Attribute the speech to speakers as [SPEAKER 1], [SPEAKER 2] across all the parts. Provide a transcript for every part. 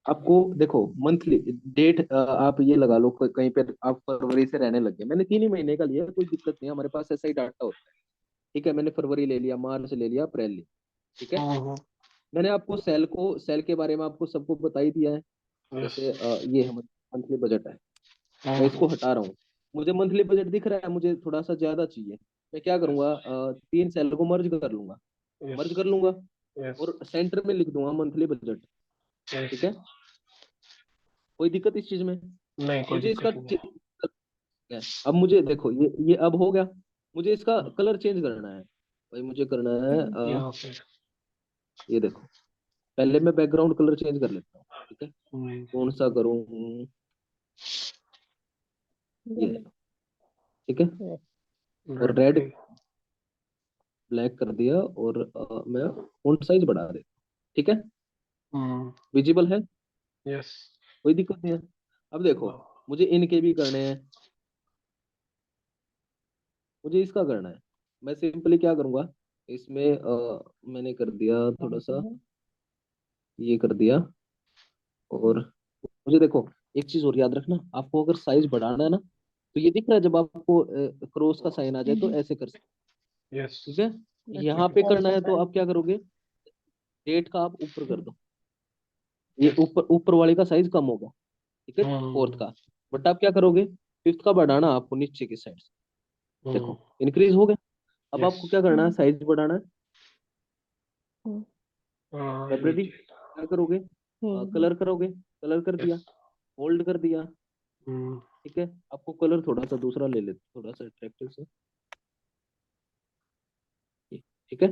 [SPEAKER 1] आपको देखो monthly date, आप ये लगा लो कहीं पे आप फरवरी से रहने लग गए, मैंने 3 ही महीने का लिया, कोई दिक्कत नहीं है, हमारे पास ऐसा ही डाटा होता है। ठीक है, मैंने फरवरी ले लिया, मार्च ले लिया, अप्रैल लिया। ठीक है,
[SPEAKER 2] हम्म।
[SPEAKER 1] मैंने आपको सेल के बारे में आपको सबको बता ही दिया है।
[SPEAKER 2] यस।
[SPEAKER 1] जैसे ये हमारा मंथली बजट है, मैं
[SPEAKER 2] हम्म।
[SPEAKER 1] इसको हटा रहा हूँ। मुझे मंथली बजट दिख रहा है, मुझे थोड़ा सा ज्यादा चाहिए। मैं क्या
[SPEAKER 2] यस।
[SPEAKER 1] करूंगा, 3 सेल को मर्ज कर लूंगा,
[SPEAKER 2] यस।
[SPEAKER 1] मर्ज कर लूंगा
[SPEAKER 2] यस।
[SPEAKER 1] और सेंटर में लिख दूंगा मंथली बजट।
[SPEAKER 2] यस।
[SPEAKER 1] ठीक है, कोई दिक्कत इस चीज में?
[SPEAKER 2] नहीं, कोई
[SPEAKER 1] मुझे इसका
[SPEAKER 2] दिक्कत नहीं है।
[SPEAKER 1] अब मुझे देखो, ये अब हो गया। मुझे इसका कलर चेंज करना है भाई, मुझे करना है
[SPEAKER 2] यहाँ पे।
[SPEAKER 1] ये देखो, पहले मैं बैकग्राउंड कलर चेंज कर लेता हूँ। ठीक है,
[SPEAKER 2] हम्म।
[SPEAKER 1] कौन सा करूँ? ये ले लो। ठीक है, और
[SPEAKER 2] रेड
[SPEAKER 1] रेड
[SPEAKER 2] पे।
[SPEAKER 1] ब्लैक कर दिया, और मैं फॉन्ट साइज बढ़ा देता हूँ। ठीक है,
[SPEAKER 2] हम्म।
[SPEAKER 1] विजिबल है,
[SPEAKER 2] यस।
[SPEAKER 1] कोई दिक्कत नहीं है। अब देखो, मुझे इनके भी करने हैं, मुझे इसका करना है। मैं सिंपली क्या करूंगा, इसमें मैंने कर दिया थोड़ा सा, ये कर दिया। और मुझे देखो, एक चीज और याद रखना, आपको अगर साइज बढ़ाना है ना, तो ये दिख रहा है, जब आपको क्रॉस का साइन आ जाए तो ऐसे कर सकते।
[SPEAKER 2] यस।
[SPEAKER 1] ठीक है, यहाँ
[SPEAKER 2] ठीक है।
[SPEAKER 1] पे करना है तो आप क्या करोगे, डेट का आप ऊपर कर दो, ये
[SPEAKER 2] यस।
[SPEAKER 1] ऊपर ऊपर वाले का साइज कम होगा। ठीक है, फोर्थ
[SPEAKER 2] हम्म।
[SPEAKER 1] का। बट आप क्या करोगे, फिफ्थ का बढ़ाना आपको नीचे की साइड से।
[SPEAKER 2] हम्म।
[SPEAKER 1] देखो, इंक्रीज हो गया। अब
[SPEAKER 2] यस।
[SPEAKER 1] आपको क्या करना है, साइज बढ़ाना है।
[SPEAKER 2] हाँ,
[SPEAKER 1] फेब्रवरी
[SPEAKER 2] नीचे।
[SPEAKER 1] क्या करोगे, कलर करोगे, कलर कर
[SPEAKER 2] यस।
[SPEAKER 1] दिया, होल्ड कर दिया।
[SPEAKER 2] हम्म।
[SPEAKER 1] ठीक है, आपको कलर थोड़ा सा दूसरा ले लेते, थोड़ा सा अट्रैक्टिव से। ठीक है,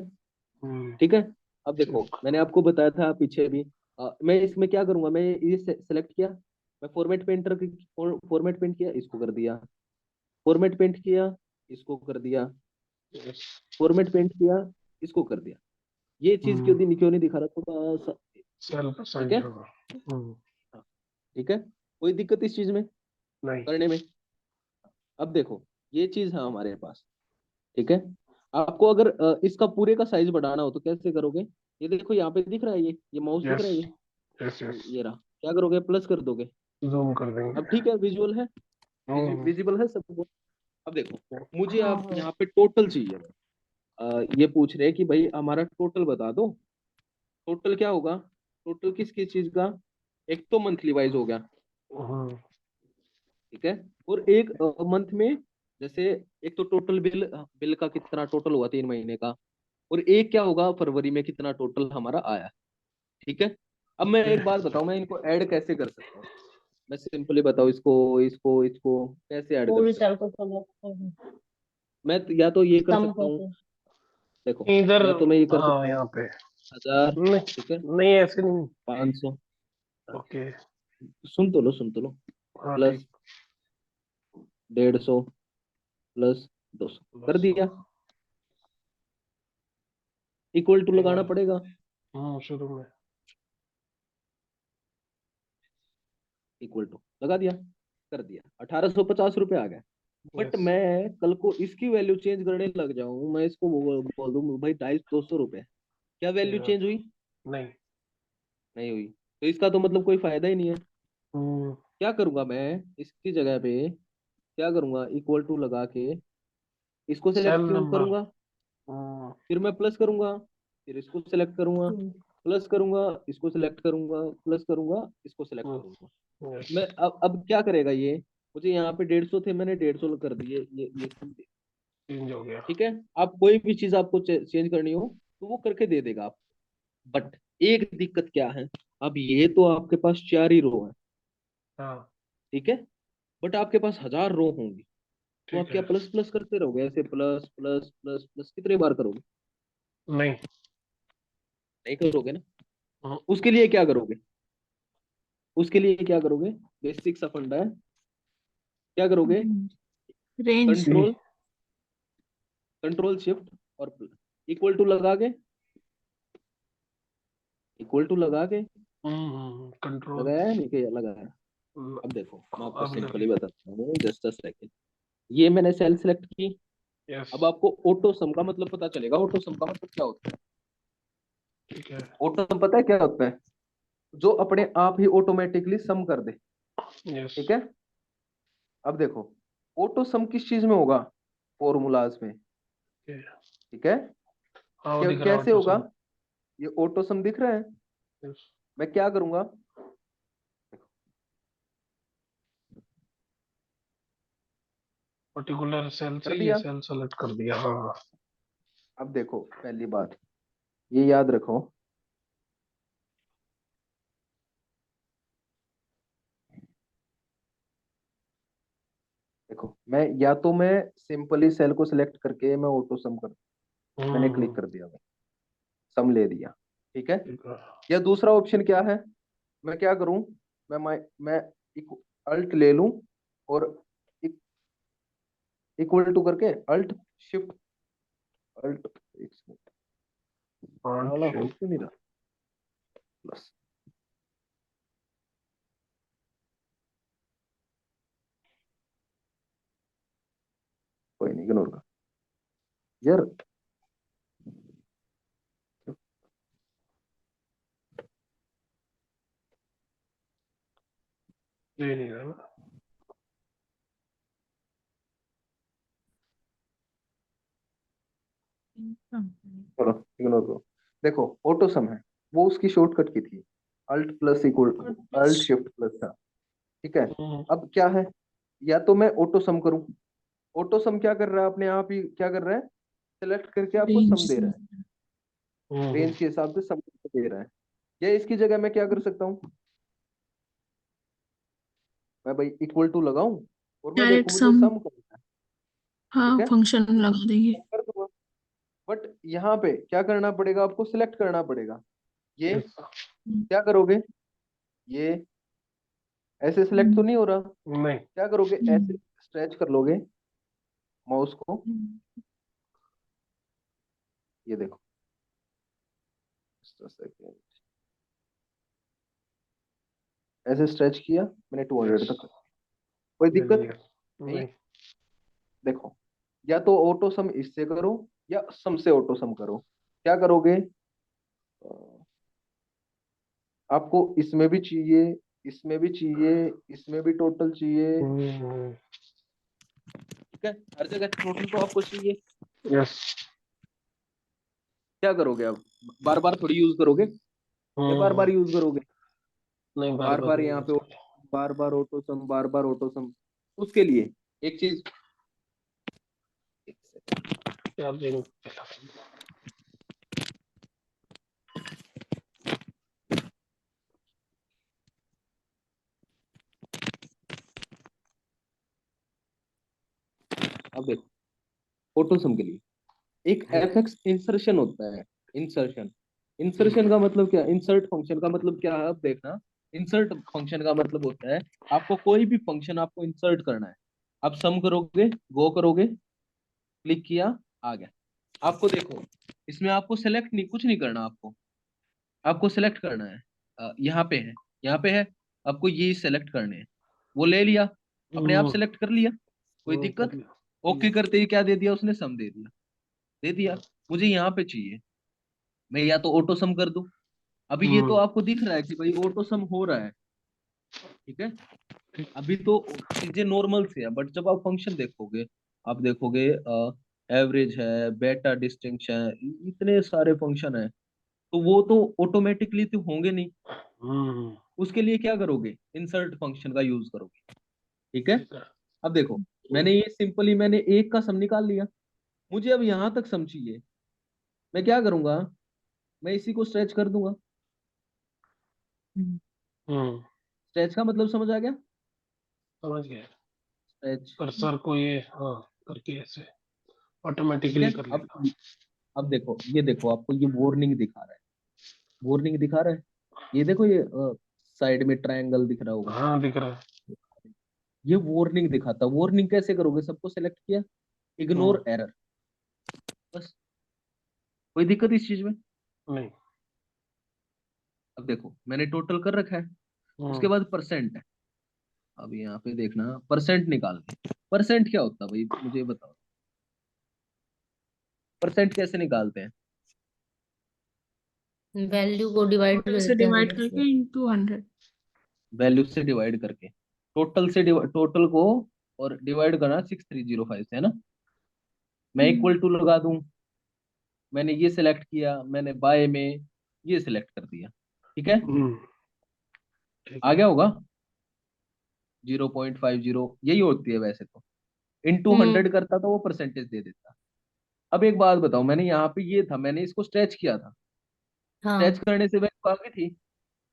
[SPEAKER 2] हम्म।
[SPEAKER 1] ठीक है। अब देखो,
[SPEAKER 2] ठीक।
[SPEAKER 1] मैंने आपको बताया था पीछे भी, मैं इसमें क्या करूंगा, मैं ये सेलेक्ट किया, मैं फॉर्मेट पेंटर फॉर्मेट पेंट किया, इसको कर दिया, फॉर्मेट पेंट किया, इसको कर दिया,
[SPEAKER 2] यस।
[SPEAKER 1] फॉर्मेट पेंट किया, इसको कर दिया। ये चीज
[SPEAKER 2] हम्म।
[SPEAKER 1] क्यों नहीं दिखा रहा थोड़ा सा?
[SPEAKER 2] सेल्फ
[SPEAKER 1] ठीक
[SPEAKER 2] साइज
[SPEAKER 1] है,
[SPEAKER 2] होगा। हम्म।
[SPEAKER 1] हाँ, ठीक है, कोई दिक्कत इस चीज में
[SPEAKER 2] नहीं।
[SPEAKER 1] करने में? अब देखो, ये चीज है हमारे पास। ठीक है, आपको अगर इसका पूरे का साइज बढ़ाना हो तो कैसे करोगे? ये देखो, यहाँ पे दिख रहा है, ये माउस दिख
[SPEAKER 2] यस।
[SPEAKER 1] रहा है,
[SPEAKER 2] यस। यस।
[SPEAKER 1] ये रहा। क्या करोगे, प्लस कर दोगे।
[SPEAKER 2] जूम कर देंगे।
[SPEAKER 1] अब ठीक है, विजुअल है,
[SPEAKER 2] हम्म।
[SPEAKER 1] विजिबल है सबको। अब देखो, मुझे आप यहाँ पे टोटल चाहिए। ये पूछ रहे हैं कि भाई हमारा टोटल बता दो। टोटल क्या होगा, टोटल किस किस चीज का? एक तो मंथली वाइज हो गया।
[SPEAKER 2] हम्म।
[SPEAKER 1] ठीक है, और एक मंथ में, जैसे एक तो टोटल बिल, बिल का कितना टोटल हुआ 3 महीने का, और एक क्या होगा, फरवरी में कितना टोटल हमारा आया। ठीक है, अब मैं एक बात बताऊं, मैं इनको ऐड कैसे कर सकता हूँ? मैं सिंपली बताऊं, इसको इसको इसको कैसे ऐड कर
[SPEAKER 3] पूरी
[SPEAKER 1] सकता
[SPEAKER 3] साल
[SPEAKER 1] हूँ?
[SPEAKER 3] को समझ
[SPEAKER 1] मैं या तो ये कर
[SPEAKER 3] सम
[SPEAKER 1] सकता हूँ,
[SPEAKER 3] कैसे।
[SPEAKER 1] देखो,
[SPEAKER 2] इधर।
[SPEAKER 1] या तो मैं ये कर
[SPEAKER 2] हाँ,
[SPEAKER 1] सकता हूँ,
[SPEAKER 2] यहाँ पे।
[SPEAKER 1] 1000।
[SPEAKER 2] नहीं।
[SPEAKER 1] ठीक है,
[SPEAKER 2] नहीं, ऐसे नहीं।
[SPEAKER 1] 500,
[SPEAKER 2] ओके।
[SPEAKER 1] सुन तो लो, सुन तो लो,
[SPEAKER 2] हाँ,
[SPEAKER 1] प्लस
[SPEAKER 2] ठीक।
[SPEAKER 1] 150, प्लस 200 कर
[SPEAKER 2] बस।
[SPEAKER 1] दिया, इक्वल टू
[SPEAKER 2] एक
[SPEAKER 1] लगाना
[SPEAKER 2] बार।
[SPEAKER 1] पड़ेगा।
[SPEAKER 2] शुरू में।
[SPEAKER 1] इक्वल टू लगा दिया, कर दिया, 1850 रुपये आ गए। But
[SPEAKER 2] yes.
[SPEAKER 1] मैं कल को इसकी वैल्यू चेंज करने लग जाऊं, मैं इसको बोल दूं भाई 250 रुपये, क्या वैल्यू चेंज हुई?
[SPEAKER 2] नहीं।
[SPEAKER 1] नहीं हुई, तो इसका तो मतलब कोई फायदा ही नहीं है।
[SPEAKER 2] हम्म।
[SPEAKER 1] क्या करूंगा मैं, इसकी जगह पे क्या करूंगा, इक्वल टू लगा के इसको
[SPEAKER 2] सेल
[SPEAKER 1] सिलेक्ट क्यों
[SPEAKER 2] नंबर।
[SPEAKER 1] करूंगा, फिर मैं प्लस करूंगा, फिर इसको सिलेक्ट करूंगा, प्लस करूंगा, इसको सिलेक्ट करूंगा, प्लस करूंगा, इसको सिलेक्ट करूंगा।
[SPEAKER 2] यस।
[SPEAKER 1] मैं अब क्या करेगा ये, मुझे यहाँ पे 150 थे, मैंने 150 कर दिए, ये
[SPEAKER 2] चेंज हो गया।
[SPEAKER 1] ठीक है। आप कोई भी चीज आपको चेंज करनी हो तो वो करके दे देगा आप। बट एक दिक्कत क्या है, अब ये तो आपके पास 4 ही रो है।
[SPEAKER 2] हाँ।
[SPEAKER 1] ठीक है, बट आपके पास 1000 रो होंगी, तो आप
[SPEAKER 2] ठीक
[SPEAKER 1] क्या
[SPEAKER 2] है।
[SPEAKER 1] प्लस प्लस करते रहोगे ऐसे, प्लस प्लस प्लस प्लस कितने बार करोगे?
[SPEAKER 2] नहीं।
[SPEAKER 1] नहीं करोगे ना।
[SPEAKER 2] हम्म।
[SPEAKER 1] उसके लिए क्या करोगे, उसके लिए क्या करोगे, बेसिक सा फंडा है। क्या करोगे,
[SPEAKER 3] रेंज।
[SPEAKER 2] सी।
[SPEAKER 1] कंट्रोल, कंट्रोल शिफ्ट और इक्वल टू लगा के, इक्वल टू लगा के,
[SPEAKER 2] कंट्रोल।
[SPEAKER 1] लगाया है नहीं क्या, लगाया है? अब देखो, मैं आपको
[SPEAKER 2] अब नहीं।
[SPEAKER 1] सिंपली बताता हूँ, जस्ट अ सेकंड। ये मैंने सेल सेलेक्ट की।
[SPEAKER 2] यस।
[SPEAKER 1] अब आपको ऑटो सम का मतलब पता चलेगा, ऑटो सम का मतलब क्या होता है?
[SPEAKER 2] ठीक है।
[SPEAKER 1] ऑटो सम पता है क्या होता है? जो अपने आप ही ऑटोमेटिकली सम कर दे।
[SPEAKER 2] यस।
[SPEAKER 1] ठीक है, अब देखो ऑटो सम किस चीज में होगा, फॉर्मूलाज में। ठीक है,
[SPEAKER 2] हाँ वो
[SPEAKER 1] क्या
[SPEAKER 2] दिख रहा है
[SPEAKER 1] कैसे
[SPEAKER 2] ऑटो
[SPEAKER 1] होगा,
[SPEAKER 2] सम।
[SPEAKER 1] ये ऑटो सम दिख रहा है।
[SPEAKER 2] यस।
[SPEAKER 1] मैं क्या करूंगा,
[SPEAKER 2] पर्टिकुलर सेल
[SPEAKER 1] कर
[SPEAKER 2] से ये
[SPEAKER 1] दिया।
[SPEAKER 2] सेल सेलेक्ट कर दिया। हाँ।
[SPEAKER 1] अब देखो पहली बात ये याद रखो, देखो मैं या तो मैं सिंपली सेल को सिलेक्ट करके मैं ऑटो सम कर, मैंने क्लिक
[SPEAKER 2] हम्म।
[SPEAKER 1] कर दिया, मैं सम ले दिया। ठीक है,
[SPEAKER 2] ठीक है।
[SPEAKER 1] या दूसरा ऑप्शन क्या है, मैं क्या करूं, मैं अल्ट ले लूं और इक्वल टू करके अल्ट शिफ्ट अल्ट, एक मिनट,
[SPEAKER 2] हाँ
[SPEAKER 1] ये वाला हो
[SPEAKER 2] ठीक।
[SPEAKER 1] क्यों नहीं रहा, प्लस, कोई नहीं, इग्नोर कर यार।
[SPEAKER 2] ये नहीं रहा ना।
[SPEAKER 1] चलो इग्नोर करो, देखो ऑटो सम है, वो उसकी शॉर्टकट की थी, alt plus equal, alt shift plus था। ठीक है,
[SPEAKER 2] हम्म।
[SPEAKER 1] अब क्या है, या तो मैं ऑटो सम करूं, ऑटो सम क्या कर रहा है, अपने आप ही क्या कर रहा है, सेलेक्ट करके आपको
[SPEAKER 3] रेंज
[SPEAKER 1] सम दे रहा है,
[SPEAKER 2] हम्म।
[SPEAKER 1] रेंज के हिसाब से सम दे रहा है। या इसकी जगह मैं क्या कर सकता हूँ, मैं भाई इक्वल टू लगाऊं और मैं
[SPEAKER 3] डायरेक्ट
[SPEAKER 1] देखूं मुझे
[SPEAKER 3] सम,
[SPEAKER 1] सम करना है। ठीक
[SPEAKER 3] हाँ
[SPEAKER 1] है,
[SPEAKER 3] फंक्शन लगा देंगे।
[SPEAKER 1] कर दूंगा, बट यहाँ पे क्या करना पड़ेगा, आपको सिलेक्ट करना पड़ेगा। ये
[SPEAKER 2] यस।
[SPEAKER 1] क्या करोगे, ये ऐसे सिलेक्ट तो
[SPEAKER 3] हम्म,
[SPEAKER 1] नहीं हो रहा,
[SPEAKER 2] नहीं।
[SPEAKER 1] क्या करोगे, ऐसे
[SPEAKER 3] हम्म,
[SPEAKER 1] स्ट्रेच कर लोगे माउस को,
[SPEAKER 3] हम्म,
[SPEAKER 1] ये देखो, just a second, ऐसे स्ट्रेच किया मैंने 200
[SPEAKER 2] यस।
[SPEAKER 1] तक, कोई
[SPEAKER 2] ले
[SPEAKER 1] दिक्कत
[SPEAKER 2] लिया।
[SPEAKER 1] नहीं।
[SPEAKER 2] नहीं।
[SPEAKER 1] देखो या तो ऑटो सम इससे करो या सम से ऑटो सम करो, क्या करोगे, अ, आपको इसमें भी चाहिए, इसमें भी चाहिए, इसमें भी टोटल चाहिए।
[SPEAKER 2] हम्म।
[SPEAKER 1] ठीक है, हर जगह टोटल तो आपको चाहिए,
[SPEAKER 2] यस।
[SPEAKER 1] क्या करोगे अब, बार बार थोड़ी यूज करोगे, या बार बार
[SPEAKER 2] हम्म।
[SPEAKER 1] यूज करोगे,
[SPEAKER 2] नहीं बार
[SPEAKER 1] बार
[SPEAKER 2] बार
[SPEAKER 1] बार
[SPEAKER 2] नहीं
[SPEAKER 1] यहाँ
[SPEAKER 2] यूज
[SPEAKER 1] पे
[SPEAKER 2] कर।
[SPEAKER 1] बार बार ऑटो सम, बार बार ऑटो सम, उसके लिए एक चीज,
[SPEAKER 2] चार्जिंग।
[SPEAKER 1] अब देखो ऑटो सम के लिए एक एफ एक्स इंसर्शन होता है, इंसर्शन, इंसर्शन का मतलब क्या, इंसर्ट फंक्शन का मतलब क्या है, अब देखना, इंसर्ट फंक्शन का मतलब होता है आपको कोई भी फंक्शन आपको इंसर्ट करना है, आप सम करोगे, गो करोगे, क्लिक किया, आ गया। आपको देखो इसमें आपको सेलेक्ट नहीं, कुछ नहीं करना आपको, आपको सेलेक्ट करना है, यहाँ पे है, यहाँ पे है, आपको ये सेलेक्ट करने हैं, वो ले लिया, अपने आप सेलेक्ट कर लिया, कोई
[SPEAKER 2] कर
[SPEAKER 1] दिक्कत,
[SPEAKER 2] लिया।
[SPEAKER 1] ओके करते ही क्या दे दिया उसने, सम दे दिया, दे दिया। मुझे यहाँ पे चाहिए, मैं या तो ऑटो सम कर दूं, अभी ये तो
[SPEAKER 2] हम्म।
[SPEAKER 1] आपको दिख रहा है कि भाई ऑटो सम हो रहा है। ठीक है, अभी तो चीजें नॉर्मल से है, बट जब आप फंक्शन देखोगे, आप देखोगे एवरेज है, बेटा डिस्टिंक्शन है, इतने सारे फंक्शन है, तो वो तो ऑटोमेटिकली तो होंगे नहीं,
[SPEAKER 2] हम्म।
[SPEAKER 1] उसके लिए क्या करोगे, इंसर्ट फंक्शन का यूज करोगे। ठीक है,
[SPEAKER 2] ठीक है।
[SPEAKER 1] अब देखो मैंने ये सिंपली मैंने एक का सम निकाल लिया, मुझे अब यहां तक सम चाहिए, मैं क्या करूंगा, मैं इसी को स्ट्रेच कर दूंगा,
[SPEAKER 3] हम्म,
[SPEAKER 2] हम्म।
[SPEAKER 1] स्ट्रेच का मतलब समझ आ गया,
[SPEAKER 2] समझ गया।
[SPEAKER 1] स्ट्रेच।
[SPEAKER 2] कर्सर को ये हाँ करके ऐसे
[SPEAKER 1] ठीक है,
[SPEAKER 2] ऑटोमेटिकली कर लेगा।
[SPEAKER 1] अब देखो ये देखो आपको ये वार्निंग दिखा रहा है, वार्निंग दिखा रहा है, ये देखो ये साइड में ट्रायंगल दिख रहा होगा,
[SPEAKER 2] हाँ दिख रहा है।
[SPEAKER 1] ये वार्निंग दिखाता, वार्निंग कैसे करोगे, सबको सेलेक्ट किया,
[SPEAKER 2] हम्म।
[SPEAKER 1] इग्नोर एरर, बस, कोई दिक्कत इस चीज में।
[SPEAKER 2] नहीं।
[SPEAKER 1] अब देखो मैंने टोटल कर रखा है, उसके
[SPEAKER 2] हम्म।
[SPEAKER 1] बाद परसेंट है, अब यहाँ पे देखना परसेंट निकाल के, परसेंट क्या होता है भाई मुझे बताओ, परसेंट कैसे निकालते हैं,
[SPEAKER 4] वैल्यू को डिवाइड
[SPEAKER 3] टोटल से
[SPEAKER 4] करते हैं
[SPEAKER 3] डिवाइड
[SPEAKER 4] 100 से।
[SPEAKER 3] करके इंटू 100।
[SPEAKER 1] वैल्यू से डिवाइड करके, टोटल को और डिवाइड करना 6305 से, है ना। मैं इक्वल टू लगा दूं, मैंने ये सिलेक्ट किया, मैंने बाय में ये सिलेक्ट कर दिया, ठीक है।
[SPEAKER 2] ठीक
[SPEAKER 1] आ
[SPEAKER 2] है।
[SPEAKER 1] गया होगा 0.50, यही होती है वैसे तो। इंटू 100 करता तो वो परसेंटेज दे देता। अब एक बात बताओ, मैंने यहाँ पे ये था, मैंने इसको स्ट्रेच किया था,
[SPEAKER 4] हाँ
[SPEAKER 1] स्ट्रेच करने से वैल्यू आ गई थी,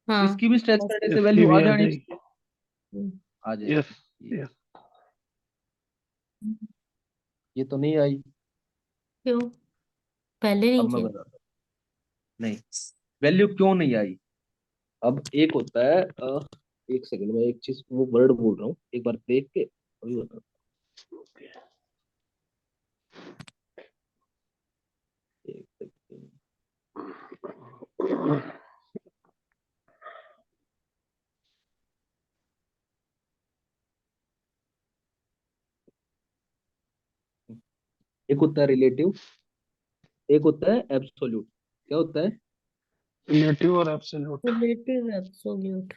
[SPEAKER 4] हाँ।
[SPEAKER 1] इसकी भी स्ट्रेच करने से
[SPEAKER 2] इसकी
[SPEAKER 1] वैल्यू आ
[SPEAKER 2] भी आ
[SPEAKER 1] जानी
[SPEAKER 2] जाएगी।
[SPEAKER 1] चाहिए,
[SPEAKER 4] हम्म,
[SPEAKER 1] आ
[SPEAKER 2] यस
[SPEAKER 1] जाएगी।
[SPEAKER 2] यस।
[SPEAKER 1] ये तो नहीं आई।
[SPEAKER 4] क्यों पहले
[SPEAKER 1] अब
[SPEAKER 4] नहीं
[SPEAKER 1] मैं
[SPEAKER 4] थे?
[SPEAKER 1] बताता हूँ, नहीं, वैल्यू क्यों नहीं आई। अब एक होता है एक सेकंड में एक चीज वो वर्ड बोल रहा हूँ, एक बार देख के अभी बता। एक सेकंड। एक होता है रिलेटिव, एक होता है एब्सोल्यूट। क्या होता है?
[SPEAKER 2] रिलेटिव और एब्सोल्यूट।
[SPEAKER 4] Relative absolute.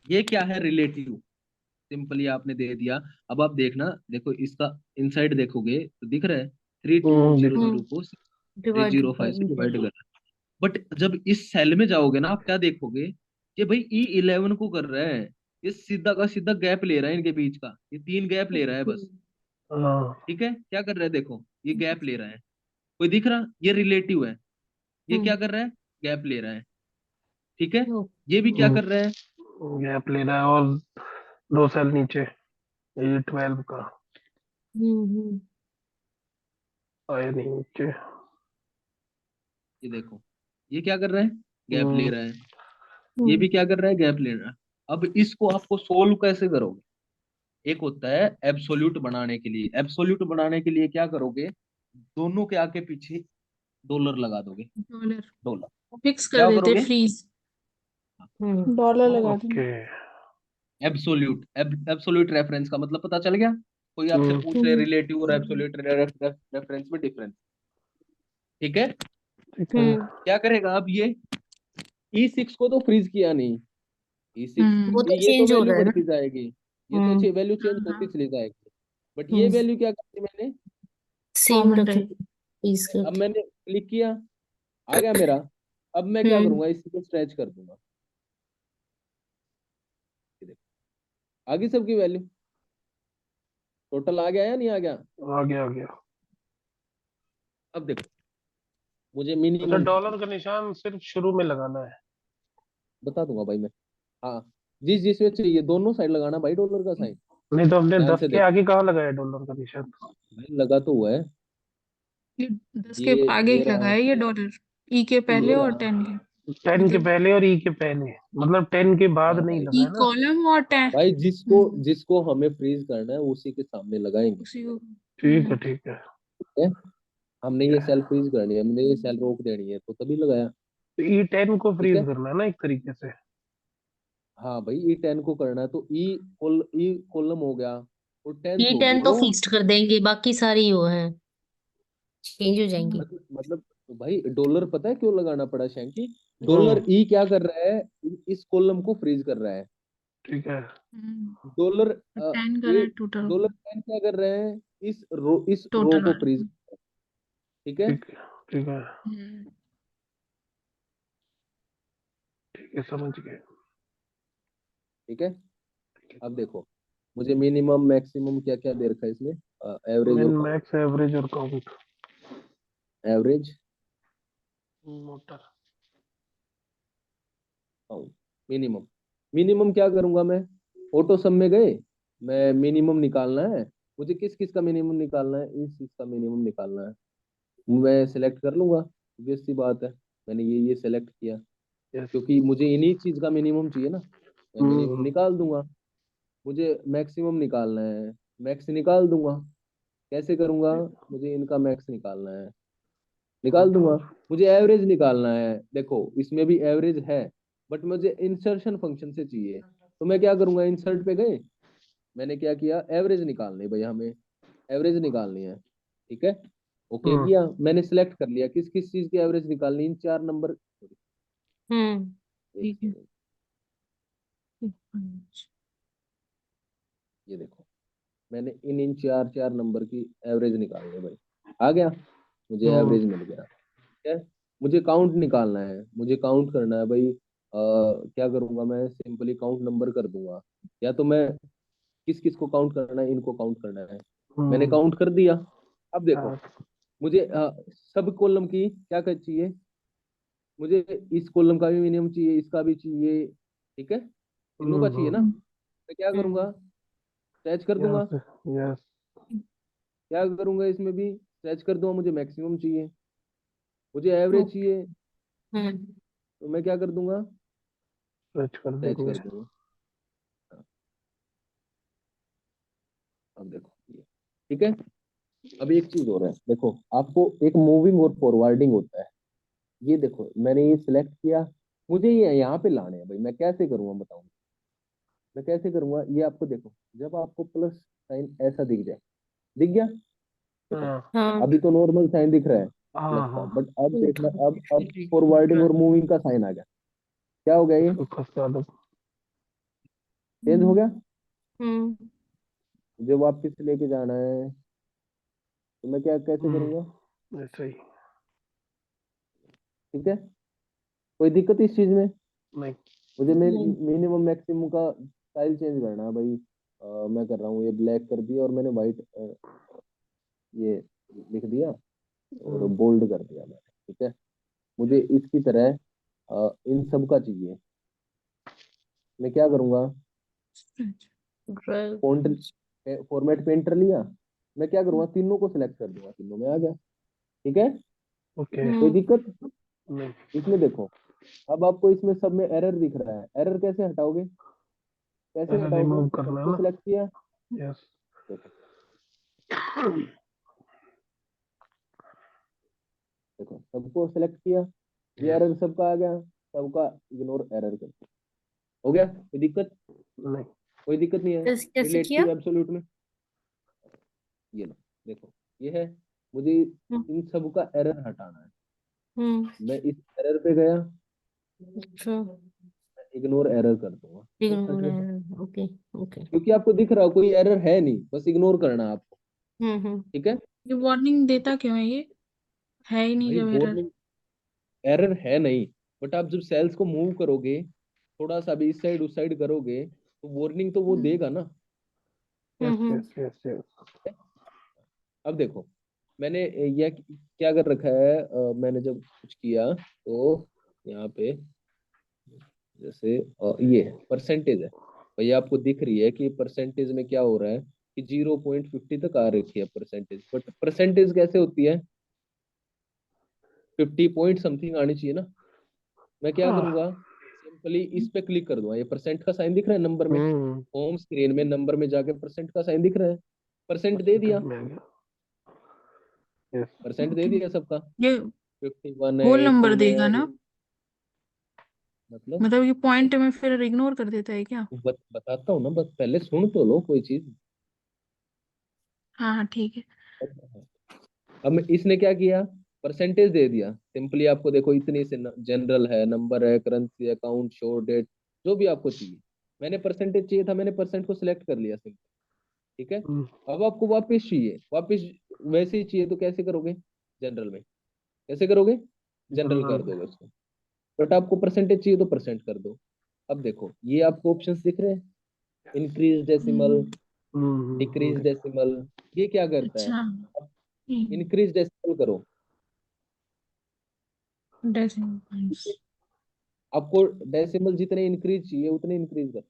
[SPEAKER 1] ये क्या है रिलेटिव? सिंपली आपने दे दिया। अब आप देखना, देखो इसका इनसाइड देखोगे तो दिख रहा है 3200 को
[SPEAKER 4] डिवाइड
[SPEAKER 1] 305 से डिवाइड कर रहा है। बट जब इस सेल में जाओगे ना, आप क्या देखोगे कि भाई E11 को कर रहा है, ये सीधा का सीधा गैप ले रहा है इनके बीच का, ये 3 गैप ले रहा है बस।
[SPEAKER 2] हाँ
[SPEAKER 1] ठीक है, क्या कर रहा है देखो, ये गैप ले रहा है, कोई दिख रहा? ये रिलेटिव है, ये क्या कर रहा है, गैप ले रहा है। ठीक है, ये भी क्या कर रहा है,
[SPEAKER 2] गैप ले रहा है और 2 सेल नीचे ये 12 का आया नहीं नीचे।
[SPEAKER 1] ये देखो, ये क्या कर रहा है, गैप ले
[SPEAKER 2] हम्म,
[SPEAKER 1] रहा है। ये भी क्या कर रहा है, गैप ले रहा है। अब इसको आपको सोल्व कैसे करोगे? एक होता है एब्सोल्यूट बनाने के लिए, एब्सोल्यूट बनाने के लिए क्या करोगे, दोनों के आगे पीछे डॉलर लगा दोगे,
[SPEAKER 3] डॉलर
[SPEAKER 1] डॉलर।
[SPEAKER 3] फिक्स कर
[SPEAKER 1] क्या
[SPEAKER 3] देते,
[SPEAKER 1] करोगे?
[SPEAKER 3] फ्रीज डॉलर लगा
[SPEAKER 2] ओके।
[SPEAKER 3] देंगे।
[SPEAKER 1] एब्सोल्यूट, एब्सोल्यूट रेफरेंस का मतलब पता चल गया। कोई आपसे
[SPEAKER 2] हम्म,
[SPEAKER 1] पूछ रहे रिलेटिव और एब्सोल्यूट रेफरेंस में डिफरेंस, ठीक है।
[SPEAKER 2] ठीक है।
[SPEAKER 1] क्या करेगा अब ये, E6 को तो फ्रीज किया नहीं, E6
[SPEAKER 4] वो तो
[SPEAKER 1] ये तो
[SPEAKER 4] चेंज हो
[SPEAKER 1] वैल्यू
[SPEAKER 4] रहा है ना।
[SPEAKER 1] बढ़ती जाएगी, ये तो वैल्यू चेंज होती
[SPEAKER 3] हाँ
[SPEAKER 1] चली जाएगी। बट ये
[SPEAKER 4] हम्म
[SPEAKER 1] वैल्यू क्या करती मैंने,
[SPEAKER 4] सेम
[SPEAKER 3] कॉमन
[SPEAKER 4] रखी
[SPEAKER 3] रहे।
[SPEAKER 4] प्लीज
[SPEAKER 1] अब
[SPEAKER 4] करके।
[SPEAKER 1] मैंने क्लिक किया, आ गया मेरा। अब मैं क्या
[SPEAKER 3] हम्म
[SPEAKER 1] करूंगा, इसी को स्ट्रेच कर दूंगा, ये देखो आ गई सबकी वैल्यू, टोटल आ गया या नहीं आ गया?
[SPEAKER 2] आ गया आ गया।
[SPEAKER 1] अब देखो, मुझे
[SPEAKER 2] अच्छा
[SPEAKER 1] मिनिमम
[SPEAKER 2] डॉलर का निशान सिर्फ शुरू में लगाना है।
[SPEAKER 1] बता दूंगा भाई मैं। हाँ, जिस जिस में चाहिए दोनों साइड लगाना भाई डॉलर का साइन।
[SPEAKER 2] नहीं तो हमने
[SPEAKER 1] ध्यान
[SPEAKER 2] 10
[SPEAKER 1] से
[SPEAKER 2] के
[SPEAKER 1] देखो
[SPEAKER 2] आगे कहाँ लगाया डॉलर का निशान।
[SPEAKER 1] भाई, लगा तो हुआ है।
[SPEAKER 3] ये 10 के
[SPEAKER 1] ये
[SPEAKER 3] आगे
[SPEAKER 1] ये
[SPEAKER 3] क्या
[SPEAKER 1] रहा,
[SPEAKER 3] लगाया, ये डॉलर ई के
[SPEAKER 1] ये
[SPEAKER 3] पहले और
[SPEAKER 1] रहा।
[SPEAKER 3] 10 के
[SPEAKER 2] 10 के
[SPEAKER 3] मतलब
[SPEAKER 2] पहले और ई के पहले, मतलब 10 के बाद
[SPEAKER 1] हाँ
[SPEAKER 2] नहीं
[SPEAKER 1] भाई,
[SPEAKER 3] ई
[SPEAKER 2] लगाया ना।
[SPEAKER 3] कॉलम और 10।
[SPEAKER 1] भाई जिसको जिसको हमें फ्रीज करना है उसी के सामने लगाएंगे,
[SPEAKER 3] उसी को
[SPEAKER 2] ठीक है ठीक है।
[SPEAKER 1] ठीक है। हमने ये सेल फ्रीज करनी है, हमने ये सेल रोक देनी है, तो तभी लगाया।
[SPEAKER 2] तो ई 10 को
[SPEAKER 1] ठीक
[SPEAKER 2] फ्रीज
[SPEAKER 1] है,
[SPEAKER 2] करना है ना एक तरीके से।
[SPEAKER 1] हाँ भाई E10 को करना है तो ई कॉलम हो गया और टेंथ
[SPEAKER 4] ये
[SPEAKER 1] होगी
[SPEAKER 4] 10 तो
[SPEAKER 1] रो।
[SPEAKER 4] फिक्स्ड कर देंगे, बाकी सारी वो है चेंज हो जाएंगी।
[SPEAKER 1] मतलब भाई डॉलर पता है क्यों लगाना पड़ा शैंकी? डॉलर
[SPEAKER 2] हम्म,
[SPEAKER 1] ई क्या कर रहा है, इस कॉलम को फ्रीज कर रहा है।
[SPEAKER 2] ठीक है।
[SPEAKER 1] डॉलर
[SPEAKER 3] 10 कर रहा
[SPEAKER 1] ए
[SPEAKER 3] है टोटल।
[SPEAKER 1] डॉलर टेन क्या कर रहे हैं, इस रो
[SPEAKER 3] टोटल
[SPEAKER 1] को
[SPEAKER 3] वाला।
[SPEAKER 1] फ्रीज, ठीक है।
[SPEAKER 2] ठीक है ठीक है।
[SPEAKER 3] हम्म
[SPEAKER 2] ठीक है समझ गए।
[SPEAKER 1] ठीक है, अब देखो मुझे मिनिमम मैक्सिमम क्या क्या दे रखा है इसमें, एवरेज
[SPEAKER 2] मिन
[SPEAKER 1] और काउंट।
[SPEAKER 2] मैक्स एवरेज और count.
[SPEAKER 1] Average,
[SPEAKER 2] motor.
[SPEAKER 1] Count, minimum. Minimum क्या करूंगा मैं, ऑटो सम में गए, मैं मिनिमम निकालना है, मुझे किस किस का मिनिमम निकालना है, इस चीज का मिनिमम निकालना है। मैं सिलेक्ट कर लूंगा, obvious सी बात है, मैंने ये सिलेक्ट किया,
[SPEAKER 2] यस।
[SPEAKER 1] क्योंकि मुझे इन्हीं चीज का मिनिमम चाहिए ना, मैं मिनिमम निकाल दूंगा। मुझे मैक्सिमम निकालना है, मैक्स निकाल दूंगा। कैसे करूंगा, मुझे इनका मैक्स निकालना है, निकाल दूंगा। मुझे एवरेज निकालना है, देखो इसमें भी एवरेज है, बट मुझे इंसर्शन फंक्शन से चाहिए, तो मैं क्या करूंगा, इंसर्ट पे गए, मैंने क्या किया, एवरेज निकालनी है भाई, हमें एवरेज निकालनी है, ठीक है। ओके किया, मैंने सिलेक्ट कर लिया किस किस चीज की एवरेज निकालनी, इन 4 नंबर, एक
[SPEAKER 3] ठीक है।
[SPEAKER 1] सेकंड, ये देखो मैंने इन चार चार नंबर की एवरेज निकालनी है भाई, आ गया, मुझे एवरेज मिल गया। ठीक है, मुझे काउंट निकालना है, मुझे काउंट करना है भाई। क्या करूंगा मैं, सिंपली काउंट नंबर कर दूंगा, या तो मैं किस किस को काउंट करना है, इनको काउंट करना है। मैंने काउंट कर दिया। अब देखो
[SPEAKER 2] हाँ,
[SPEAKER 1] मुझे सब कॉलम की क्या कर चाहिए, मुझे इस कॉलम का भी मिनिमम चाहिए, इसका भी चाहिए। ठीक है, तीनों का चाहिए ना। मैं क्या करूंगा, स्ट्रेच कर दूंगा।
[SPEAKER 2] यस यस,
[SPEAKER 1] क्या करूंगा, इसमें भी स्ट्रेच कर दूंगा, मुझे मैक्सिमम चाहिए, मुझे एवरेज
[SPEAKER 4] ओके।
[SPEAKER 1] चाहिए, तो मैं क्या कर दूंगा,
[SPEAKER 2] सर्च कर
[SPEAKER 1] स्ट्रेच
[SPEAKER 2] देंगे।
[SPEAKER 1] कर दूंगा। हाँ, अब देखो ये, ठीक है। अब एक चीज हो रहा है, देखो आपको एक मूविंग और फॉरवर्डिंग होता है। ये देखो मैंने ये सिलेक्ट किया, मुझे ये यहाँ पे लाने हैं भाई, मैं कैसे करूंगा बताऊँ, मैं कैसे करूंगा, ये आपको देखो, जब आपको प्लस साइन ऐसा दिख जाए, दिख गया, देखो
[SPEAKER 2] हाँ
[SPEAKER 4] हाँ।
[SPEAKER 1] अभी तो नॉर्मल साइन दिख रहा है प्लस
[SPEAKER 2] हाँ
[SPEAKER 1] का,
[SPEAKER 2] हाँ,
[SPEAKER 1] बट अब देखना, अब फॉरवर्डिंग और मूविंग का साइन आ गया, क्या हो गया, ये
[SPEAKER 2] इसको खसका दो।
[SPEAKER 1] चेंज हो गया।
[SPEAKER 4] हम्म
[SPEAKER 1] मुझे वापस लेके जाना है, तो मैं क्या कैसे करूंगा,
[SPEAKER 2] ऐसे ही।
[SPEAKER 1] ठीक है, कोई दिक्कत इस चीज में,
[SPEAKER 2] नहीं,
[SPEAKER 1] मुझे
[SPEAKER 4] नहीं।
[SPEAKER 1] मिनिमम मैक्सिमम का स्टाइल चेंज करना है भाई। मैं कर रहा हूँ, ये ब्लैक कर दिया और मैंने व्हाइट ये लिख दिया और बोल्ड कर दिया मैंने। ठीक है, मुझे इसकी तरह इन सब का चाहिए, मैं क्या करूंगा,
[SPEAKER 4] ड्रैग।
[SPEAKER 1] फॉन्ट फॉर्मेट पेंटर लिया, मैं क्या करूंगा, तीनों को सिलेक्ट कर दूंगा, तीनों में आ गया। ठीक है,
[SPEAKER 2] ओके,
[SPEAKER 1] कोई दिक्कत
[SPEAKER 2] नहीं,
[SPEAKER 1] इसमें, देखो अब आपको इसमें सब में एरर दिख रहा है, एरर कैसे हटाओगे, कैसे
[SPEAKER 2] ऐसे
[SPEAKER 1] हटाओगे,
[SPEAKER 2] रिमूव करना है
[SPEAKER 1] सबको
[SPEAKER 2] ना।
[SPEAKER 1] सिलेक्ट किया,
[SPEAKER 2] यस,
[SPEAKER 1] देखो देखो सबको सिलेक्ट किया, ये
[SPEAKER 2] यस,
[SPEAKER 1] एरर सबका आ गया, सबका इग्नोर एरर कर दिया। हो गया, कोई दिक्कत,
[SPEAKER 2] नहीं,
[SPEAKER 1] कोई दिक्कत नहीं है
[SPEAKER 4] कैसे किया?
[SPEAKER 1] रिलेटिव एब्सोल्यूट में। ये लो, देखो ये है, मुझे
[SPEAKER 4] हम्म
[SPEAKER 1] इन सब का एरर हटाना है,
[SPEAKER 4] हम्म,
[SPEAKER 1] मैं इस एरर पे गया,
[SPEAKER 4] अच्छा।
[SPEAKER 1] इग्नोर एरर कर दूंगा, बस हट
[SPEAKER 4] इग्नोर
[SPEAKER 1] गया,
[SPEAKER 4] है, ओके। ओके।
[SPEAKER 1] क्योंकि आपको दिख रहा हो कोई एरर है नहीं, बस इग्नोर करना है आपको।
[SPEAKER 4] हम्म।
[SPEAKER 1] ठीक है
[SPEAKER 3] ये वार्निंग देता क्यों है ये? है ही नहीं
[SPEAKER 1] भाई,
[SPEAKER 3] जब एरर।
[SPEAKER 1] वार्निंग एरर है नहीं, बट आप जब सेल्स को मूव करोगे, थोड़ा सा भी इस साइड उस साइड करोगे, तो वार्निंग तो वो देगा ना।
[SPEAKER 2] यस
[SPEAKER 4] हम्म
[SPEAKER 2] यस यस यस।
[SPEAKER 1] अब देखो मैंने यह क्या कर रखा है, मैंने जब कुछ किया तो यहाँ पे जैसे ये परसेंटेज है, भैया आपको दिख रही है कि परसेंटेज में क्या हो रहा है, कि 0.50 तक आ रखी है परसेंटेज, बट परसेंटेज कैसे होती है, 50 पॉइंट समथिंग आनी चाहिए ना। मैं क्या
[SPEAKER 2] हाँ,
[SPEAKER 1] करूंगा, सिंपली इस पे क्लिक कर दूंगा, ये परसेंट का साइन दिख रहा है नंबर में, होम स्क्रीन में नंबर में जाके परसेंट का साइन दिख रहा है, परसेंट दे दिया,
[SPEAKER 2] परसेंटेज में आ गया। यस,
[SPEAKER 1] परसेंट दे
[SPEAKER 3] ओके।
[SPEAKER 1] दिया सबका,
[SPEAKER 3] ये
[SPEAKER 1] 51 है,
[SPEAKER 3] होल नंबर
[SPEAKER 1] 18
[SPEAKER 3] देगा
[SPEAKER 1] है,
[SPEAKER 3] ना?
[SPEAKER 1] मतलब
[SPEAKER 3] मतलब ये पॉइंट में फिर इग्नोर कर देता है क्या?
[SPEAKER 1] बताता हूँ ना, बस पहले सुन तो लो कोई चीज।
[SPEAKER 3] हाँ हाँ ठीक है।
[SPEAKER 1] अब इसने क्या किया, परसेंटेज दे दिया, सिंपली आपको देखो इतनी से, जनरल है, नंबर है, करेंसी, अकाउंट, शो डेट, जो भी आपको चाहिए, मैंने परसेंटेज चाहिए था, मैंने परसेंट को सिलेक्ट कर लिया सिंपल। ठीक है, अब आपको वापस चाहिए, वापस वैसे ही चाहिए तो कैसे करोगे, जनरल में, कैसे करोगे, जनरल
[SPEAKER 2] जनरल
[SPEAKER 1] कर
[SPEAKER 2] में।
[SPEAKER 1] दोगे उसको, बट आपको परसेंटेज चाहिए तो परसेंट कर दो। अब देखो ये आपको ऑप्शंस दिख रहे हैं, इंक्रीज डेसिमल,
[SPEAKER 3] हम्म,
[SPEAKER 1] डिक्रीज डेसिमल, ये क्या करता है,
[SPEAKER 3] अच्छा।
[SPEAKER 1] इंक्रीज डेसिमल करो,
[SPEAKER 3] डेसिमल पॉइंट्स।
[SPEAKER 1] आपको डेसिमल जितने इंक्रीज चाहिए उतने इंक्रीज करो,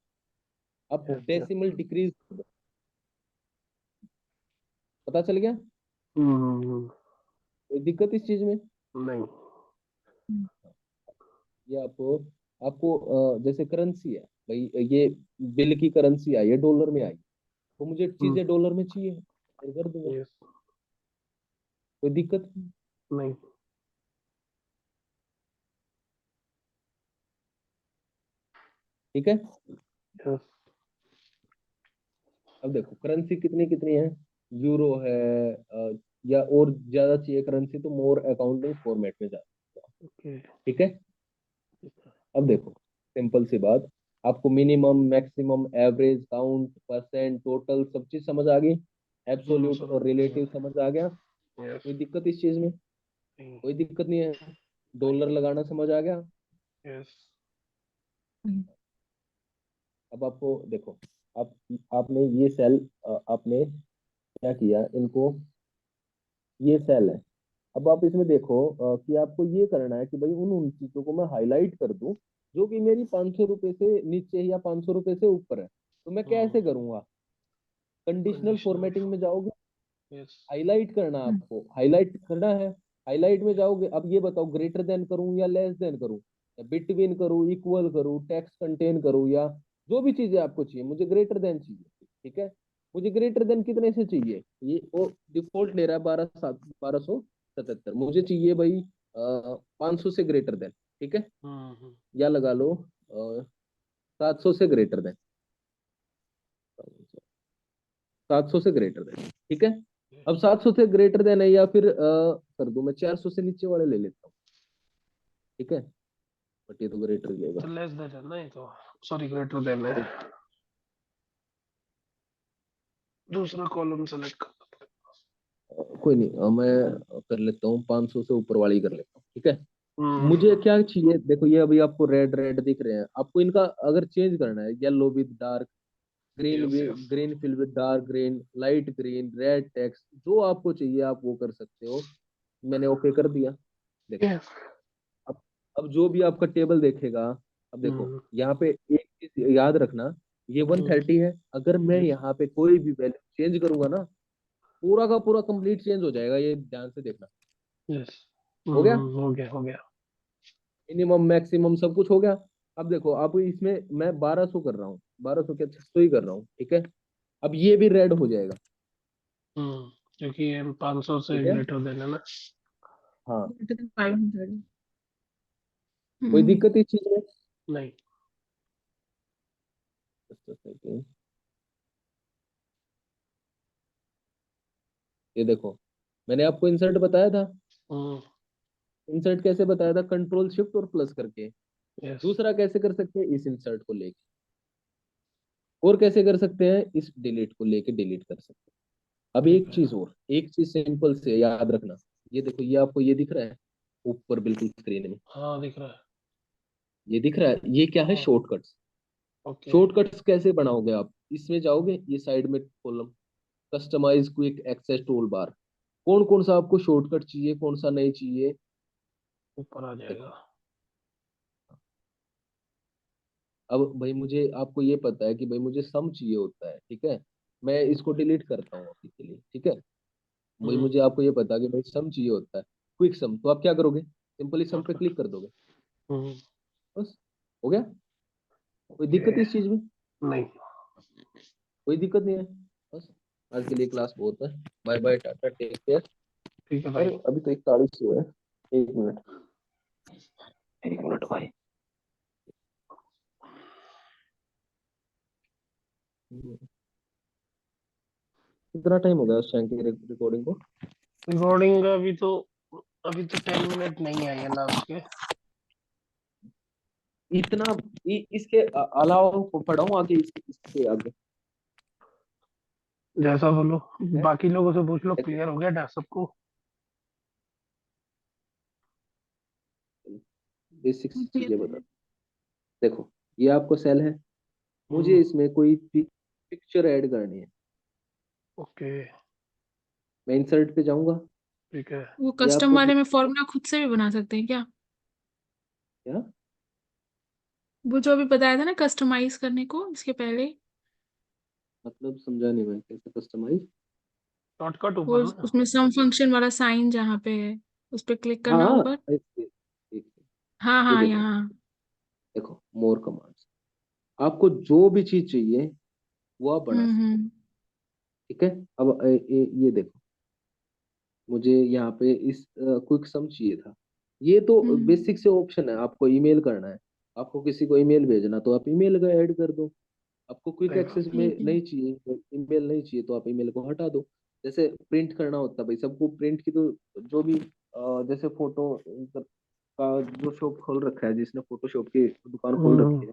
[SPEAKER 1] अब
[SPEAKER 2] यस यस।
[SPEAKER 1] डेसिमल डिक्रीज करो, पता चल गया, कोई दिक्कत इस चीज में,
[SPEAKER 2] नहीं,
[SPEAKER 1] ये आपको आपको जैसे करेंसी है भाई, ये बिल की करेंसी आई है, डॉलर में आई, तो मुझे चीजें डॉलर में चाहिए, फिर कर दूंगा,
[SPEAKER 2] यस,
[SPEAKER 1] कोई दिक्कत नहीं।
[SPEAKER 2] नहीं,
[SPEAKER 1] ठीक है,
[SPEAKER 2] यस,
[SPEAKER 1] अब देखो करेंसी कितनी कितनी है, यूरो है, या और ज्यादा चाहिए करेंसी तो मोर अकाउंटिंग फॉर्मेट में जा,
[SPEAKER 2] ओके,
[SPEAKER 1] ठीक है, अब देखो, सिंपल सी बात, आपको minimum maximum average count percent total सब चीज समझ आ गई, एब्सोल्यूट
[SPEAKER 2] समझ
[SPEAKER 1] और
[SPEAKER 2] गया।
[SPEAKER 1] रिलेटिव समझ आ गया।
[SPEAKER 2] यस।
[SPEAKER 1] कोई दिक्कत इस चीज में?
[SPEAKER 2] नहीं।
[SPEAKER 1] कोई दिक्कत नहीं है।
[SPEAKER 2] नहीं।
[SPEAKER 1] डॉलर लगाना समझ आ गया।
[SPEAKER 2] यस।
[SPEAKER 1] अब आपको देखो, आप आपने ये सेल, आपने क्या किया इनको, ये सेल है। अब आप इसमें देखो कि आपको ये करना है कि भाई उन उन चीजों को मैं हाईलाइट कर दूं जो कि मेरी 500 रुपए से नीचे या 500 रुपए से ऊपर है। तो मैं कैसे करूंगा? Conditional
[SPEAKER 2] conditional.
[SPEAKER 1] फॉर्मेटिंग में जाओगे,
[SPEAKER 2] यस।
[SPEAKER 1] हाईलाइट करना है आपको, हाईलाइट करना है। हाईलाइट में जाओगे, अब ये बताओ ग्रेटर देन करूं या लेस देन करूं, या बिटवीन करूं, इक्वल करूं, टेक्स्ट कंटेन करूं, या जो भी चीजें आपको चाहिए, मुझे ग्रेटर देन चाहिए, ठीक है। मुझे ग्रेटर देन कितने से चाहिए? ये वो डिफॉल्ट ले रहा है 12,777, मुझे चाहिए भाई 500 से ग्रेटर देन, ठीक है।
[SPEAKER 2] हम्म।
[SPEAKER 1] या लगा लो 700 से ग्रेटर देन, 700 से ग्रेटर देन, ठीक है। अब 700 से ग्रेटर देन है, या फिर कर दूं मैं 400 से नीचे वाले ले लेता हूँ, ठीक है। बट ये तो ग्रेटर लेगा।
[SPEAKER 2] तो लेस देन है ना ये तो, सॉरी ग्रेटर देन है। दूसरा कॉलम सेलेक्ट कर।
[SPEAKER 1] कोई नहीं, मैं कर लेता हूँ 500 से ऊपर वाली कर लेता हूँ, ठीक है।
[SPEAKER 2] हम्म।
[SPEAKER 1] मुझे क्या चाहिए, देखो ये अभी आपको रेड रेड दिख रहे हैं, आपको इनका अगर चेंज करना है, yellow with dark green,
[SPEAKER 2] yes yes.
[SPEAKER 1] Green fill with dark green, light green, red text, जो आपको चाहिए आप वो कर सकते हो। मैंने ओके कर दिया। देखो,
[SPEAKER 2] यस।
[SPEAKER 1] अब अब जो भी आपका टेबल देखेगा, अब देखो
[SPEAKER 2] हम्म।
[SPEAKER 1] यहाँ पे एक चीज याद रखना, ये 130 है, अगर मैं
[SPEAKER 2] यस
[SPEAKER 1] यहाँ पे कोई भी वैल्यू चेंज करूंगा ना, पूरा का पूरा कंप्लीट चेंज हो जाएगा, ये ध्यान से देखना।
[SPEAKER 2] यस।
[SPEAKER 1] हो गया,
[SPEAKER 2] हो गया हो गया।
[SPEAKER 1] मिनिमम मैक्सिमम सब कुछ हो गया। अब देखो, आप इसमें मैं 1200 कर रहा हूँ, 1200 क्या 600 ही कर रहा हूँ, ठीक है। अब ये भी रेड हो जाएगा,
[SPEAKER 2] क्योंकि ये 500 से
[SPEAKER 1] ठीक है।
[SPEAKER 2] ग्रेटर देन है ना।
[SPEAKER 1] हाँ,
[SPEAKER 3] 500।
[SPEAKER 1] कोई दिक्कत इस चीज में?
[SPEAKER 2] नहीं।
[SPEAKER 1] Just a second. ये देखो, मैंने आपको इंसर्ट बताया था।
[SPEAKER 2] हम्म।
[SPEAKER 1] इंसर्ट कैसे बताया था? कंट्रोल शिफ्ट और प्लस करके।
[SPEAKER 2] यस।
[SPEAKER 1] दूसरा कैसे कर सकते हैं? इस इंसर्ट को लेके। और कैसे कर सकते हैं? इस डिलीट को लेके डिलीट कर सकते हैं। अब
[SPEAKER 2] ठीक
[SPEAKER 1] एक
[SPEAKER 2] है।
[SPEAKER 1] चीज और, एक चीज सिंपल से याद रखना। ये देखो, ये आपको ये दिख रहा है ऊपर बिल्कुल स्क्रीन में,
[SPEAKER 2] हाँ दिख रहा है।
[SPEAKER 1] ये दिख रहा है, ये क्या है?
[SPEAKER 2] हाँ।
[SPEAKER 1] शॉर्टकट्स।
[SPEAKER 2] ओके।
[SPEAKER 1] शॉर्टकट्स कैसे बनाओगे आप? इसमें जाओगे, ये साइड में column, customize quick access tool bar, कौन कौन सा आपको शॉर्टकट चाहिए, कौन सा नहीं चाहिए।
[SPEAKER 2] ऊपर आ जाएगा।
[SPEAKER 1] देखो, अब भाई मुझे आपको ये पता है कि भाई मुझे सम चाहिए होता है, ठीक है। मैं इसको डिलीट करता हूँ अभी के लिए, ठीक है। भाई
[SPEAKER 2] हम्म।
[SPEAKER 1] मुझे आपको ये पता है कि भाई सम चाहिए होता है, क्विक सम, तो आप क्या करोगे? सिंपली सम पे
[SPEAKER 2] शॉर्टकट।
[SPEAKER 1] क्लिक कर दोगे,
[SPEAKER 2] हम्म।
[SPEAKER 1] बस हो गया। कोई
[SPEAKER 2] ओके।
[SPEAKER 1] दिक्कत इस चीज में?
[SPEAKER 2] नहीं।
[SPEAKER 1] कोई दिक्कत नहीं है। बस, आज के लिए क्लास बहुत है। Bye bye, tata, take care.
[SPEAKER 2] ठीक है भाई।
[SPEAKER 1] अरे अभी तो 41 हुआ है, 1 मिनट, 1 मिनट भाई। कितना टाइम हो गया उस चैनल की रिकॉर्डिंग को?
[SPEAKER 2] रिकॉर्डिंग का अभी तो 10 मिनट नहीं आई है लास्ट के।
[SPEAKER 1] इतना इसके अलावा पढ़ाऊँ आगे, इसके आगे
[SPEAKER 2] जैसा बोलो।
[SPEAKER 1] है?
[SPEAKER 2] बाकी लोगों से पूछ लो, क्लियर हो गया सबको।
[SPEAKER 1] बेसिक्स चीजें बता। देखो, ये आपको सेल है, मुझे
[SPEAKER 2] हम्म।
[SPEAKER 1] इसमें कोई पिक्चर ऐड करनी है।
[SPEAKER 2] ओके।
[SPEAKER 1] मैं इंसर्ट पे जाऊंगा,
[SPEAKER 2] ठीक है।
[SPEAKER 3] वो
[SPEAKER 1] ये
[SPEAKER 3] कस्टम
[SPEAKER 1] आपको
[SPEAKER 3] वाले में फॉर्मूला खुद से भी बना सकते हैं क्या?
[SPEAKER 1] क्या
[SPEAKER 3] वो जो अभी बताया था ना कस्टमाइज करने को इसके पहले,
[SPEAKER 1] मतलब समझा नहीं मैं, कैसे कस्टमाइज?
[SPEAKER 2] शॉर्टकट
[SPEAKER 3] वो
[SPEAKER 2] ऊपर ना।
[SPEAKER 3] उसमें सम फंक्शन वाला साइन जहाँ पे है उस पे क्लिक करना
[SPEAKER 1] हाँ,
[SPEAKER 3] ऊपर।
[SPEAKER 1] एक
[SPEAKER 3] हाँ
[SPEAKER 1] ये
[SPEAKER 3] हाँ
[SPEAKER 1] देखो,
[SPEAKER 3] यहाँ।
[SPEAKER 1] देखो मोर कमांड्स, आपको जो भी चीज चाहिए वो आप बना सकते हो,
[SPEAKER 3] हम्म।
[SPEAKER 1] ठीक है। अब ये देखो, मुझे यहाँ पे इस क्विक सम चाहिए था। ये तो
[SPEAKER 3] हम्म।
[SPEAKER 1] बेसिक से ऑप्शन है, आपको ईमेल करना है, आपको किसी को ईमेल भेजना तो आप ईमेल का ऐड कर दो। आपको क्विक
[SPEAKER 2] सही
[SPEAKER 1] एक्सेस
[SPEAKER 2] बात।
[SPEAKER 1] में
[SPEAKER 3] ठीक है।
[SPEAKER 1] नहीं चाहिए, ईमेल नहीं चाहिए, तो आप ईमेल को हटा दो। जैसे प्रिंट करना होता है भाई सबको, प्रिंट की तो जो भी जैसे फोटो का जो शॉप खोल रखा है, जिसने फोटोशॉप की दुकान खोल रखी है,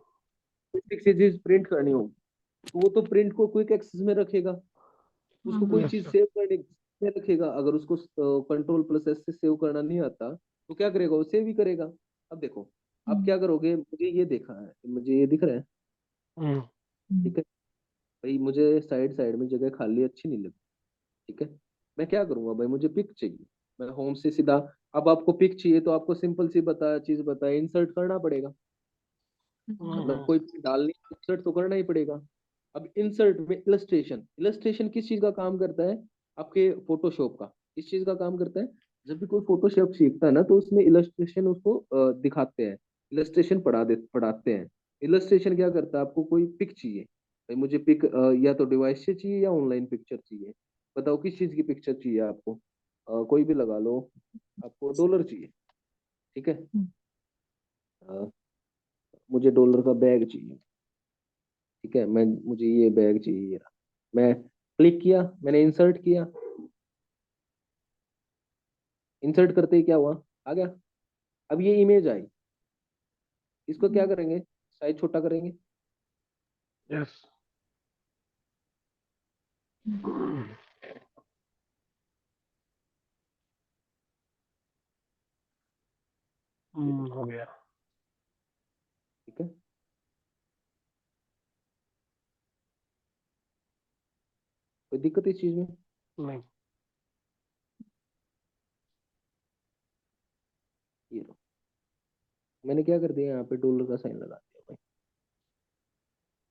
[SPEAKER 1] कोई चीज प्रिंट करनी होगी तो वो तो प्रिंट को क्विक एक्सेस में रखेगा। उसको कोई
[SPEAKER 2] यस
[SPEAKER 1] चीज
[SPEAKER 2] सर।
[SPEAKER 1] सेव करने में रखेगा। अगर उसको कंट्रोल+S से सेव करना नहीं आता तो क्या करेगा, वो सेव ही करेगा। अब देखो, आप क्या करोगे, मुझे ये देखा है, मुझे ये दिख रहा है, ठीक है भाई, मुझे साइड साइड में जगह खाली अच्छी नहीं लगती, ठीक है। मैं क्या करूंगा भाई, मुझे पिक चाहिए, मैं होम से सीधा, अब आपको पिक चाहिए तो आपको सिंपल सी चीज बताए, इंसर्ट करना पड़ेगा। मतलब कोई भी डालनी, इंसर्ट तो करना ही पड़ेगा। अब इंसर्ट में इलस्ट्रेशन, इलस्ट्रेशन किस चीज का काम करता है, आपके फोटोशॉप का किस चीज का काम करता है, जब भी कोई फोटोशॉप सीखता है ना तो उसमें इलस्ट्रेशन उसको दिखाते हैं, इलस्ट्रेशन पढ़ाते हैं। इलस्ट्रेशन क्या करता है, आपको कोई पिक चाहिए भाई, मुझे पिक या तो डिवाइस से चाहिए या ऑनलाइन पिक्चर चाहिए, बताओ किस चीज की पिक्चर चाहिए आपको, कोई भी लगा लो, आपको डॉलर चाहिए, ठीक है। अ, मुझे डॉलर का बैग चाहिए, ठीक है, मुझे ये बैग चाहिए, मैं क्लिक किया, मैंने इंसर्ट किया, इंसर्ट करते ही क्या हुआ, आ गया। अब ये इमेज आई, इसको क्या करेंगे, साइज छोटा करेंगे,
[SPEAKER 2] यस। हो गया।
[SPEAKER 1] ठीक है। कोई दिक्कत इस चीज में,
[SPEAKER 2] नहीं।
[SPEAKER 1] ये लो, मैंने क्या कर दिया, यहाँ पे डॉलर का साइन लगा दिया भाई,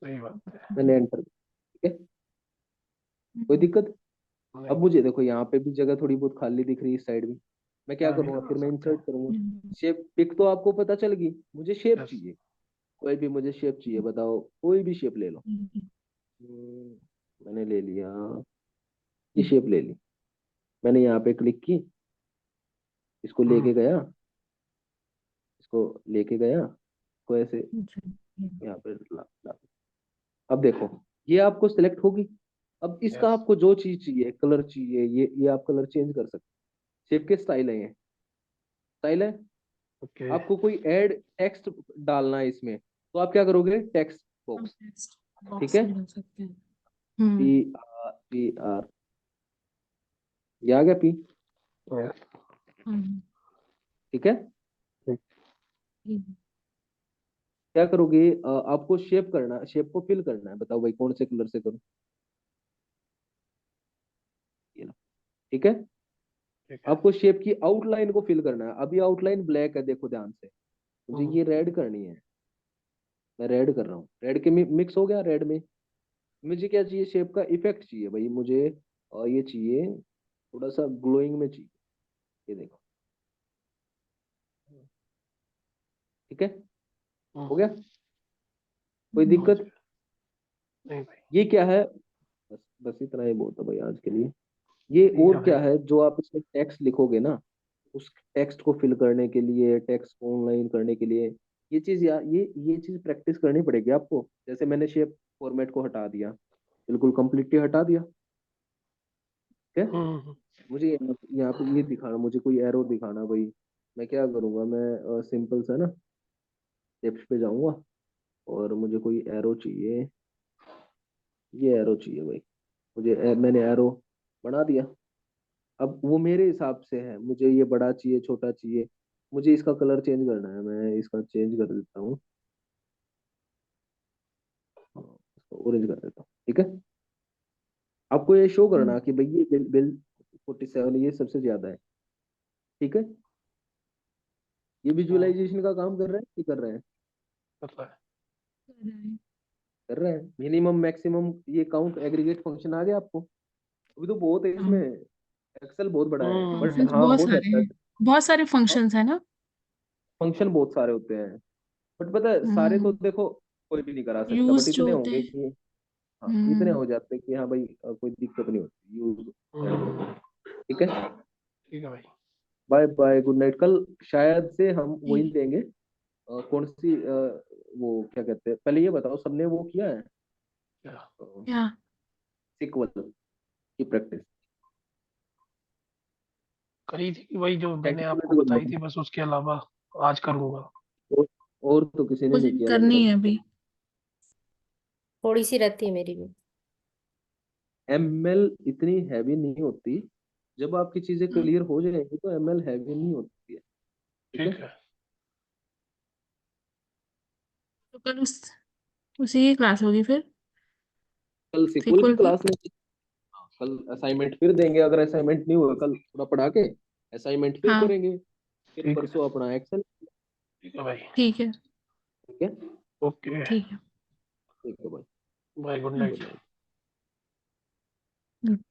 [SPEAKER 2] सही बात है।
[SPEAKER 1] मैंने एंटर, ठीक है, कोई दिक्कत। अब
[SPEAKER 2] नहीं।
[SPEAKER 1] मुझे देखो यहाँ पे भी जगह थोड़ी बहुत खाली दिख रही है इस साइड भी, मैं क्या
[SPEAKER 2] क्या भी
[SPEAKER 1] करूंगा,
[SPEAKER 2] लगा
[SPEAKER 1] फिर मैं
[SPEAKER 2] सकते
[SPEAKER 1] इंसर्ट
[SPEAKER 2] हैं।
[SPEAKER 1] करूंगा शेप, पिक तो आपको पता चल गई, मुझे शेप
[SPEAKER 2] यस।
[SPEAKER 1] चाहिए, कोई भी मुझे शेप चाहिए, बताओ कोई भी शेप ले लो। मैंने ले लिया, ये शेप ले ली, मैंने यहाँ पे क्लिक की, इसको लेके गया, इसको लेके गया, इसको ऐसे यहाँ पे ला। अब देखो, ये आपको सिलेक्ट होगी। अब इसका
[SPEAKER 2] यस।
[SPEAKER 1] आपको जो चीज चाहिए, कलर चाहिए, ये आप कलर चेंज कर सकते हैं। शेप के स्टाइल है, ये स्टाइल है।
[SPEAKER 2] ओके।
[SPEAKER 1] आपको कोई ऐड टेक्स्ट डालना है इसमें, तो आप क्या करोगे, टेक्स्ट
[SPEAKER 3] हम
[SPEAKER 1] बॉक्स,
[SPEAKER 3] टेक्स्ट
[SPEAKER 1] ठीक
[SPEAKER 3] बॉक्स
[SPEAKER 1] है,
[SPEAKER 3] में डाल सकते हैं।
[SPEAKER 1] पी पी आर, ये आ गया पी,
[SPEAKER 2] यस।
[SPEAKER 3] हम्म,
[SPEAKER 1] ठीक है। क्या करोगे, आपको शेप करना, शेप को फिल करना है, बताओ भाई कौन से कलर से करूं, ये लो, ठीक है।
[SPEAKER 2] ठीक है।
[SPEAKER 1] आपको शेप की आउटलाइन को फिल करना है, अभी आउटलाइन ब्लैक है, देखो ध्यान से, मुझे ये रेड करनी है, मैं रेड कर रहा हूँ, रेड के मिक्स हो गया रेड में। मुझे क्या चाहिए, शेप का इफेक्ट चाहिए भाई मुझे, ये चाहिए, थोड़ा सा ग्लोइंग में चाहिए, ये देखो, ठीक है, हो गया, कोई
[SPEAKER 2] समझ
[SPEAKER 1] दिक्कत।
[SPEAKER 2] गया। नहीं भाई।
[SPEAKER 1] ये क्या है, बस बस इतना ही बहुत है भाई आज के लिए। ये
[SPEAKER 2] ठीक है
[SPEAKER 1] और
[SPEAKER 2] भाई।
[SPEAKER 1] क्या है, जो आप इसमें टेक्स्ट लिखोगे ना, उस टेक्स्ट को फिल करने के लिए, टेक्स्ट को ऑनलाइन करने के लिए, ये चीज ये चीज प्रैक्टिस करनी पड़ेगी आपको। जैसे मैंने शेप फॉर्मेट को हटा दिया, बिल्कुल कंप्लीटली हटा दिया, ठीक है। मुझे यहाँ पे ये दिखाना, मुझे कोई एरो दिखाना भाई, मैं क्या करूंगा, मैं सिंपल सा ना टिप्स पे जाऊंगा, और मुझे कोई एरो चाहिए, ये एरो चाहिए भाई, मुझे मैंने एरो बना दिया। अब वो मेरे हिसाब से है, मुझे ये बड़ा चाहिए छोटा चाहिए, मुझे इसका कलर चेंज करना है, मैं इसका चेंज कर देता हूँ, इसको ऑरेंज कर देता हूँ, ठीक है। आपको ये शो करना कि भाई ये बिल बिल 47 ये सबसे ज्यादा है, ठीक है। ये विजुअलाइजेशन का काम कर रहे हैं कि कर रहे हैं,
[SPEAKER 2] पता है।
[SPEAKER 1] कर रहे हैं, मिनिमम मैक्सिमम ये काउंट एग्रीगेट फंक्शन आ गया आपको। अभी तो बहुत है इसमें, एक्सेल बहुत बड़ा है, बट
[SPEAKER 3] फंक्शंस
[SPEAKER 1] हाँ
[SPEAKER 3] बहुत
[SPEAKER 1] हो
[SPEAKER 3] सारे
[SPEAKER 1] जाता है।
[SPEAKER 3] हैं, बहुत सारे फंक्शंस है ना।
[SPEAKER 1] फंक्शन बहुत सारे होते हैं, बट पता है सारे तो देखो कोई भी नहीं करा सकता, बट
[SPEAKER 3] यूज जो
[SPEAKER 1] इतने
[SPEAKER 3] होते
[SPEAKER 1] होंगे
[SPEAKER 3] हैं।
[SPEAKER 1] कि हाँ इतने
[SPEAKER 3] हम्म
[SPEAKER 1] हो जाते हैं कि हाँ भाई कोई दिक्कत नहीं होती यूज करने में, ठीक है।
[SPEAKER 2] ठीक है भाई।
[SPEAKER 1] Bye bye, good night. कल शायद से हम वही
[SPEAKER 3] ठीक।
[SPEAKER 1] लेंगे, कौन सी वो क्या कहते हैं, पहले ये बताओ सबने वो किया है
[SPEAKER 2] क्या
[SPEAKER 3] क्या।
[SPEAKER 1] सिक्वल की प्रैक्टिस,
[SPEAKER 2] करी थी कि भाई जो मैंने आपको
[SPEAKER 1] टेक्निकल
[SPEAKER 2] बताई थी बस उसके अलावा आज करूंगा।
[SPEAKER 1] और तो किसी ने
[SPEAKER 3] मुझे
[SPEAKER 1] नहीं किया लग
[SPEAKER 3] करनी
[SPEAKER 1] रहा
[SPEAKER 3] है अभी।
[SPEAKER 4] थोड़ी सी रहती है मेरी भी।
[SPEAKER 1] एमएल इतनी हैवी नहीं होती, जब आपकी चीजें
[SPEAKER 3] हम्म,
[SPEAKER 1] क्लियर हो जाएंगी तो एमएल हैवी नहीं होती है। ठीक है।
[SPEAKER 2] ठीक है।
[SPEAKER 3] तो कल उसी की क्लास होगी फिर
[SPEAKER 1] कल सीक्वल की
[SPEAKER 3] सीक्वल की।
[SPEAKER 1] क्लास में कल असाइनमेंट फिर देंगे, अगर असाइनमेंट नहीं हुआ कल थोड़ा पढ़ा के असाइनमेंट फिर
[SPEAKER 3] हाँ
[SPEAKER 1] करेंगे, फिर
[SPEAKER 2] ठीक है।
[SPEAKER 1] परसों अपना एक्सेल।
[SPEAKER 2] ठीक है भाई।
[SPEAKER 3] ठीक है।
[SPEAKER 1] ठीक है।
[SPEAKER 2] ओके।
[SPEAKER 3] ठीक है।
[SPEAKER 1] ठीक है भाई।
[SPEAKER 2] Bye, good
[SPEAKER 3] hmm.
[SPEAKER 1] Good
[SPEAKER 2] night.
[SPEAKER 1] Night.